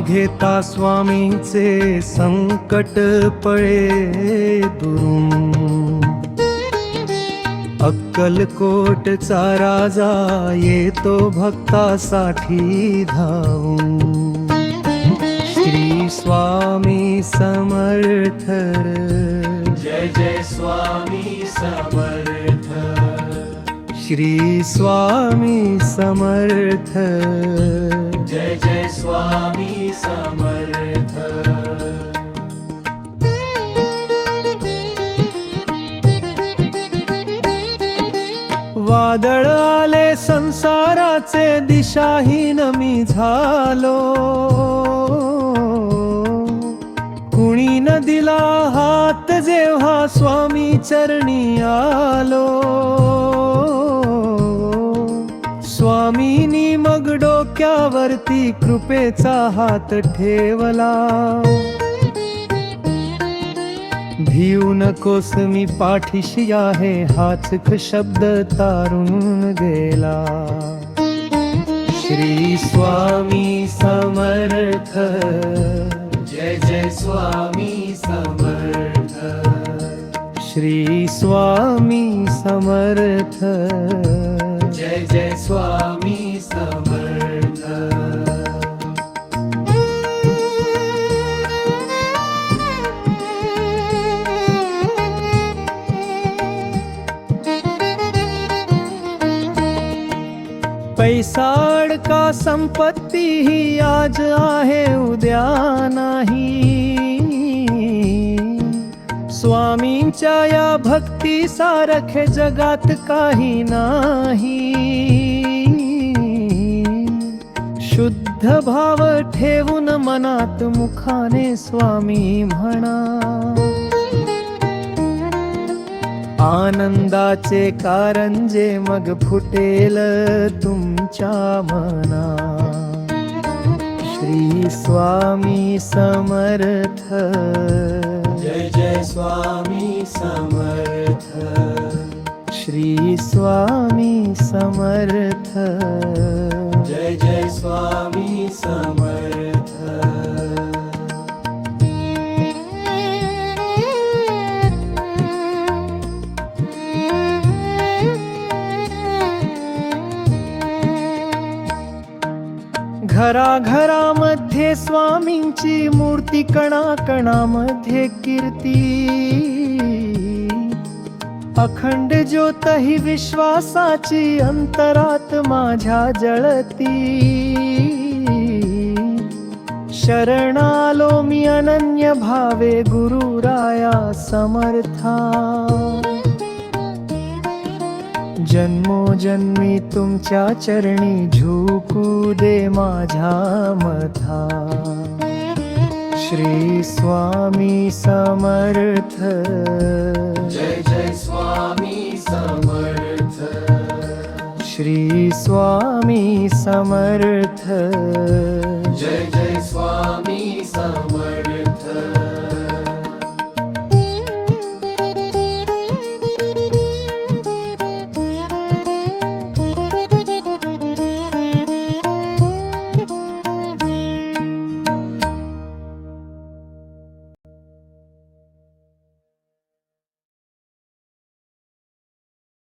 घेता स्वामींचे संकट पळे दुरून, अक्कलकोटचा राजा येतो भक्तासाठी धावून। श्री स्वामी समर्थ, जय जय स्वामी समर्थ, श्री स्वामी समर्थ, जय जय स्वामी समर्थ। वादळ आले संसाराचे, दिशाहीन मी झालो, कुणी न दिला हात जेव्हा स्वामी चरणी आलो। स्वामींनी मग डोक्यावरती कृपेचा हात ठेवला, भिऊ नकोस मी पाठीशी आहे, हाच शब्द तारून गेला। श्री स्वामी समर्थ, जय जय स्वामी समर्थ, श्री स्वामी समर्थ, जय जय स्वामी समर्थ। पैसा अडका संपत्ती ही आज आहे उद्या नाही, स्वामींच्या या भक्ती सारखे जगात काही नाही। शुद्ध भाव ठेवून मनात मुखाने स्वामी म्हणा, आनंदाचे कारंजे मग फुटेल तुमच्या मना। श्री स्वामी समर्थ, जय जय स्वामी समर्थ, श्री स्वामी समर्थ, जय जय स्वामी समर्थ। घराघरामध्ये स्वामींची मूर्ती, कणाकणामध्ये कीर्ती, अखंड ज्योत ही विश्वासाची अंतरात माझ्या जळती। शरण आलो मी अनन्य भावे गुरुराया समर्था, जन्मोजन्मी तुमच्या चरणी झुकू दे माझ्या मथा। श्री स्वामी समर्थ, जय जय स्वामी समर्थ, श्री स्वामी समर्थ, जय जय स्वामी समर्थ।